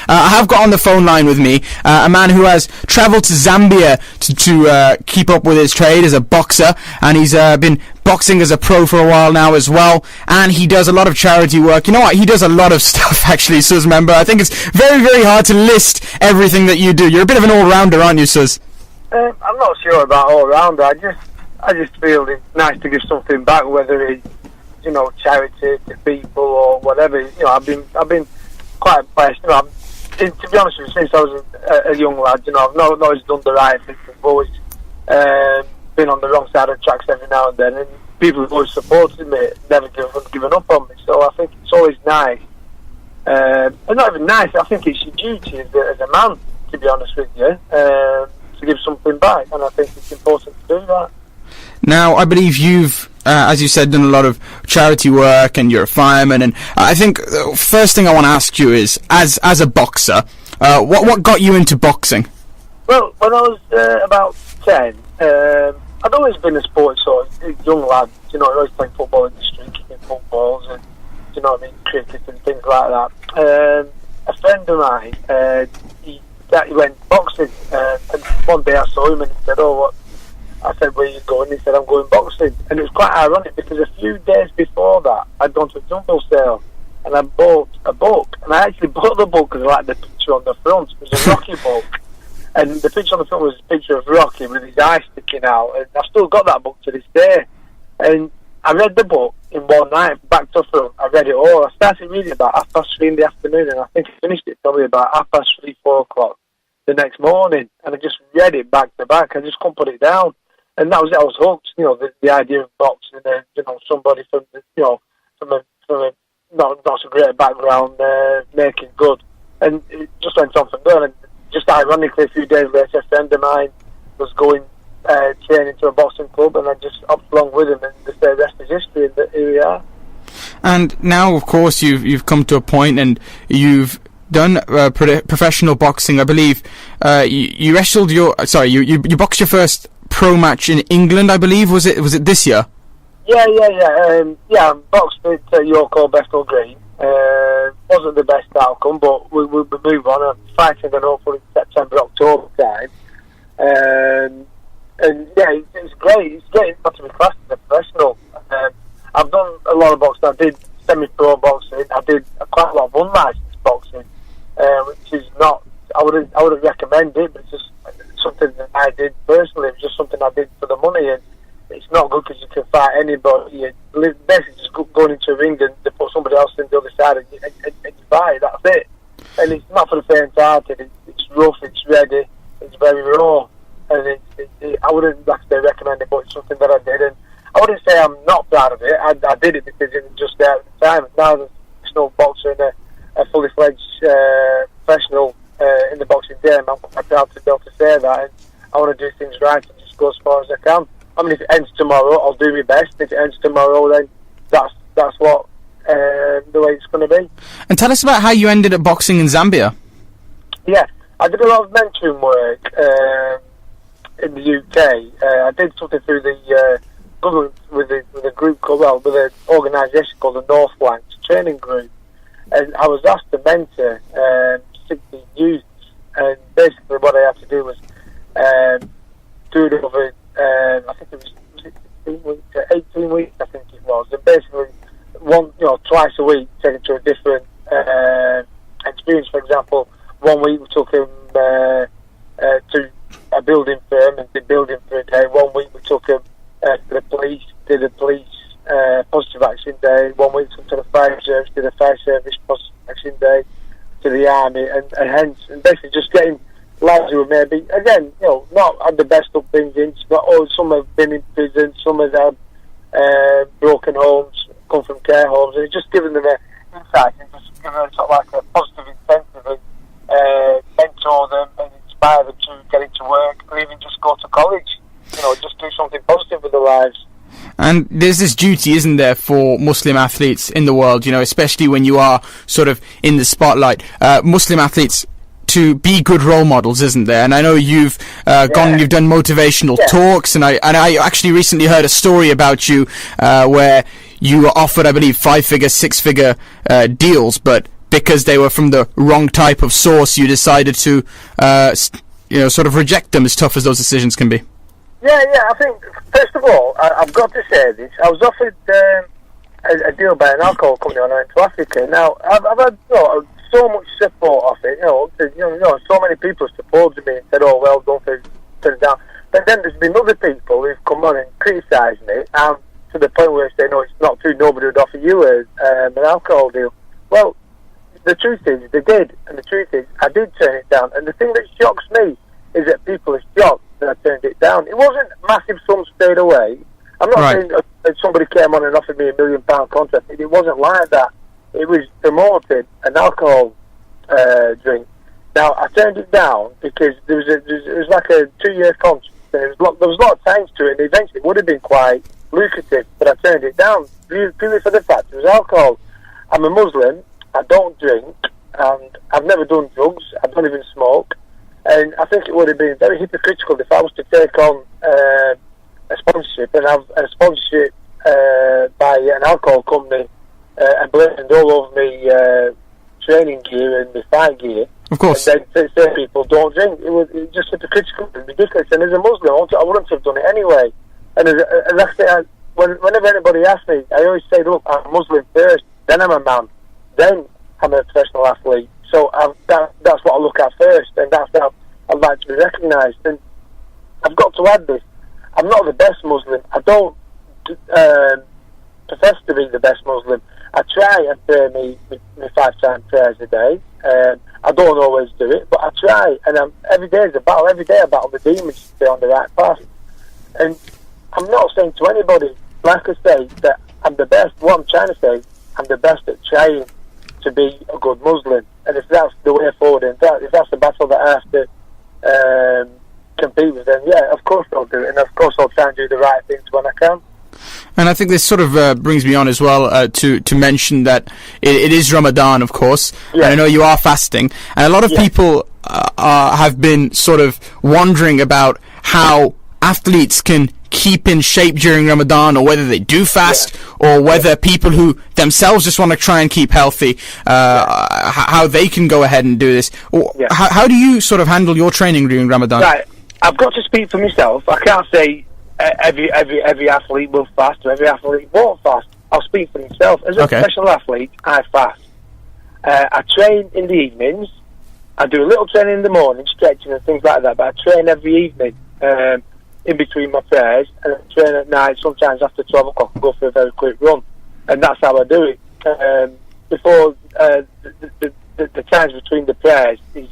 I have got on the phone line with me a man who has travelled to Zambia to keep up with his trade as a boxer, and he's been boxing as a pro for a while now as well, and he does a lot of charity work. You know what? He does a lot of stuff, actually, Suz Member. I think it's very, very hard to list everything that you do. You're a bit of an all-rounder, aren't you, Suz? I'm not sure about all-rounder. I just feel it's nice to give something back, whether it's, charity to people or whatever. I've been quite blessed. To be honest with you, since I was a young lad, I've not always done the right thing. I've always been on the wrong side of the tracks every now and then, and people have always supported me, never given up on me. So I think it's always nice, and not even nice. I think it's your duty as a man, to be honest with you, to give something back, and I think it's important to do that. Now, I believe you've, as you said, done a lot of charity work, and you're a fireman, and I think the first thing I want to ask you is, as a boxer, what got you into boxing? Well, when I was about 10, I'd always been a sports sort of young lad, always playing football in the street, kicking footballs, and, cricket and things like that. A friend of mine, he went boxing, and one day I saw him and he said, "Oh, what?" I said, "Where are you going?" He said, "I'm going boxing." And it was quite ironic because a few days before that, I'd gone to a dumbbell sale and I bought a book. And I actually bought the book because I liked the picture on the front. It was a Rocky book. And the picture on the front was a picture of Rocky with his eyes sticking out. And I've still got that book to this day. And I read the book in one night, back to front. I read it all. I started reading about 3:30 in the afternoon, and I think I finished it probably about 3:30, 4 o'clock the next morning. And I just read it back to back. I just couldn't put it down. And that was it. I was hooked. The idea of boxing, somebody from from a not so great background making good, and it just went on from there. And just ironically, a few days later, a friend of mine was going training to a boxing club, and I just opted along with him, and the rest is history. And here we are. And now, of course, you've come to a point, and you've done professional boxing. I believe you wrestled you boxed your first pro match in England, I believe. Was it this year? Yeah. I boxed at York Hall, Bethnal Green. Wasn't the best outcome, but we move on. I'm fighting and hopefully September, October time. And yeah, it's great. It's great not to be classed as a professional. I've done a lot of boxing. I did semi-pro boxing. I did quite a lot of unlicensed boxing, which is not. I wouldn't recommend it, but it's just something that I did personally. It was just something I did for the money, and it's not good because you can fight anybody. You're basically just going into a ring and they put somebody else in the other side and you fight. That's it. And it's not for the faint-hearted. It's rough. It's ready. It's very raw. And I wouldn't recommend it, but it's something that I did. And I wouldn't say I'm not proud of it. I did it because it was just there at the time. And now there's a professional boxer and a fully fledged professional in the boxing game. I'm quite proud to be able to say that. And I want to do things right and just go as far as I can. I mean, if it ends tomorrow, I'll do my best. If it ends tomorrow, then that's what the way it's going to be. And tell us about how you ended up boxing in Zambia. Yeah, I did a lot of mentoring work in the UK. I did something through the government with a group called, with an organisation called the North Flanks Training Group, and I was asked to mentor 16 youths. And basically, what I had to do was do it over. I think it was 16 weeks, 18 weeks. I think it was. And basically, twice a week, take him to a different experience. For example, one week we took him to a building firm and did building for a day. 1 week we took him to the police, did a police positive action day. 1 week we took him to the fire service, did a fire service positive action day. To the army, and basically just getting lads who were maybe, again, not had the best upbringing, but some have been in prison, some have had broken homes, come from care homes, and it's just giving them an insight and just giving them sort of like a positive incentive and mentor them and inspire them to get into work or even just go to college, just do something positive with their lives. And there's this duty, isn't there, for Muslim athletes in the world, especially when you are sort of in the spotlight, Muslim athletes to be good role models, isn't there? And I know you've you've done motivational talks, and I actually recently heard a story about you where you were offered, I believe, 5-figure, 6-figure deals, but because they were from the wrong type of source, you decided to, sort of reject them, as tough as those decisions can be? Yeah, I think, first of all, I've got to say this. I was offered a deal by an alcohol company when I went to Africa. Now, I've had so much support off it. So many people supported me and said, "Oh, well, don't turn it down." But then there's been other people who've come on and criticised me, and to the point where they say, "No, it's not true. Nobody would offer you an alcohol deal." Well, the truth is, they did, and the truth is, I did turn it down. And the thing that shocks me is that people are shocked that I turned it down. It wasn't massive sums straight away. I'm not saying that somebody came on and offered me £1 million contract. It wasn't like that. It was promoted an alcohol drink. Now, I turned it down because it was like a 2-year contract. And there was a lot of times to it, and eventually it would have been quite lucrative, but I turned it down purely for the fact it was alcohol. I'm a Muslim, I don't drink, and I've never done drugs, I don't even smoke, and I think it would have been very hypocritical if I was to take on a sponsorship and have a sponsorship by an alcohol company and blend all over me training gear and my fight gear. Of course. And then say people don't drink. It was just hypocritical and ridiculous. And as a Muslim, I wouldn't have done it anyway. And as I say, whenever anybody asks me, I always say, look, I'm a Muslim first, then I'm a man, then I'm a professional athlete. So that's what I look at first, and that's how I'd like to be recognised. And I've got to add this. I'm not the best Muslim. I don't profess to be the best Muslim. I try and pray me 5-time prayers a day. I don't always do it, but I try. And every day is a battle. Every day I battle the demons to stay on the right path. And I'm not saying to anybody, like I say, that I'm the best. What I'm trying to say, I'm the best at trying to be a good Muslim. And if that's the way forward, and if that's the battle that I have to compete with, then yeah, of course I'll do it. And of course I'll try and do the right things when I can. And I think this sort of brings me on as well to mention that it is Ramadan, of course. Yeah. And I know you are fasting. And a lot of people have been sort of wondering about how athletes can keep in shape during Ramadan, or whether they do fast, or whether people who themselves just want to try and keep healthy, how they can go ahead and do this. How do you sort of handle your training during Ramadan? Right. I've got to speak for myself. I can't say every athlete will fast or every athlete won't fast. I'll speak for myself. As a professional athlete, I fast. I train in the evenings. I do a little training in the morning, stretching and things like that, but I train every evening in between my prayers, and I train at night, sometimes after 12 o'clock, and go for a very quick run. And that's how I do it. Before the times between the prayers is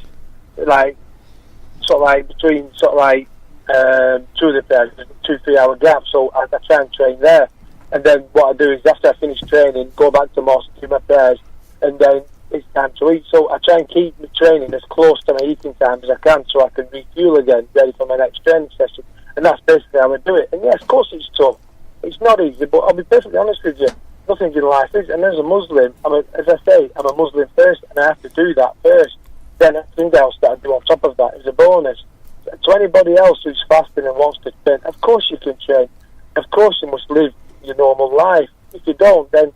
between 2 of the prayers, 2-3 hour gap, so I try and train there. And then what I do is, after I finish training, go back to mosque, do my prayers, and then it's time to eat. So I try and keep my training as close to my eating time as I can, so I can refuel again, ready for my next training session. And that's basically how I do it. And yes, of course it's tough. It's not easy, but I'll be perfectly honest with you, nothing in life is. And as a Muslim, as I say, I'm a Muslim first, and I have to do that first. Then everything else that I do on top of that is a bonus. To anybody else who's fasting and wants to train, of course you can train. Of course you must live your normal life. If you don't, then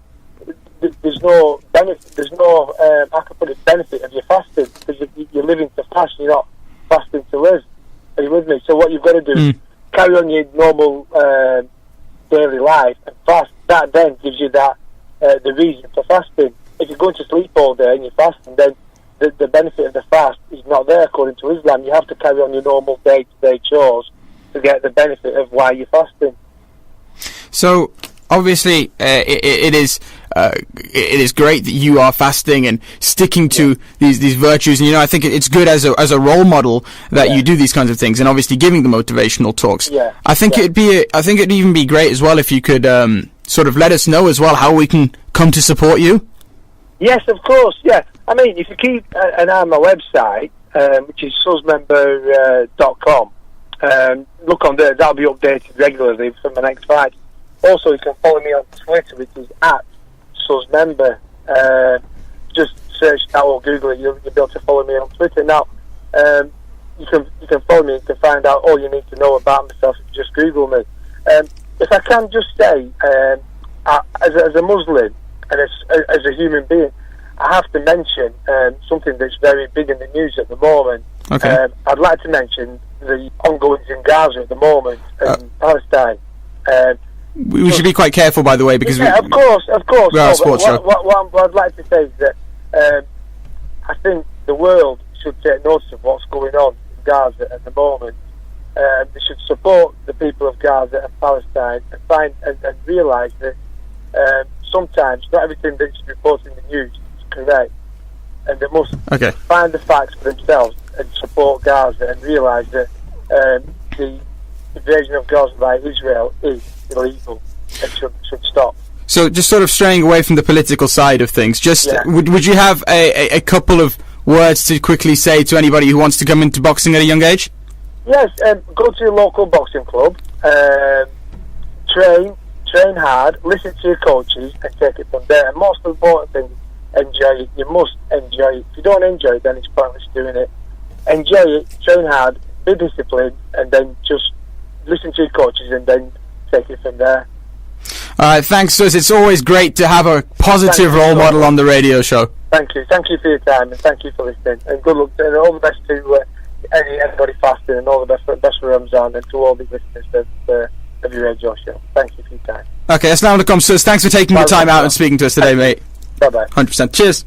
there's no benefit. There's no, I can put it, benefit of your fasting, because you're living to fast. You're not fasting to live. Are you with me? So what you've got to do is carry on your normal daily life and fast. That then gives you that the reason for fasting. If you're going to sleep all day and you're fasting, then the benefit of the fast is not there according to Islam. You have to carry on your normal day-to-day chores to get the benefit of why you're fasting. So obviously, it is great that you are fasting and sticking to these virtues. And I think it's good as a role model that you do these kinds of things, and obviously giving the motivational talks. Yeah. I think it'd even be great as well if you could sort of let us know as well how we can come to support you. Yes, of course. Yeah. I mean, if you keep an eye on my website, which is suzmember.com, look on there. That'll be updated regularly for my next fight. Also, you can follow me on Twitter, which is @Suz Member. Just search that or Google it. You'll be able to follow me on Twitter. Now, you can follow me. You can find out all you need to know about myself if you just Google me. If I can just say, as a Muslim and as a human being, I have to mention something that's very big in the news at the moment. Okay. I'd like to mention the ongoings in Gaza at the moment and Palestine. We should be quite careful, by the way, because of course. we are a sports show. What I'd like to say is that I think the world should take notice of what's going on in Gaza at the moment. They should support the people of Gaza and Palestine and find and realise that sometimes not everything that's reported in the news is correct, and they must find the facts for themselves and support Gaza and realise that the invasion of Gaza by Israel is illegal and should stop. So, just sort of straying away from the political side of things, would you have a couple of words to quickly say to anybody who wants to come into boxing at a young age? Yes, go to your local boxing club, train hard, listen to your coaches, and take it from there. And most important thing, enjoy it. You must enjoy it. If you don't enjoy it, then it's pointless doing it. Enjoy it, train hard, be disciplined, and then just listen to your coaches and then take it from there. Alright, thanks, Suz. It's always great to have a positive role model on the radio show. Thank you for your time, and thank you for listening. And good luck, and all the best to anybody fasting, and all the best for Ramadan, and to all the listeners of your radio show. Thank you for your time. Okay, assalamu alaikum, Suz. Thanks for taking the time out and speaking to us today, mate. Bye-bye. 100%. Cheers.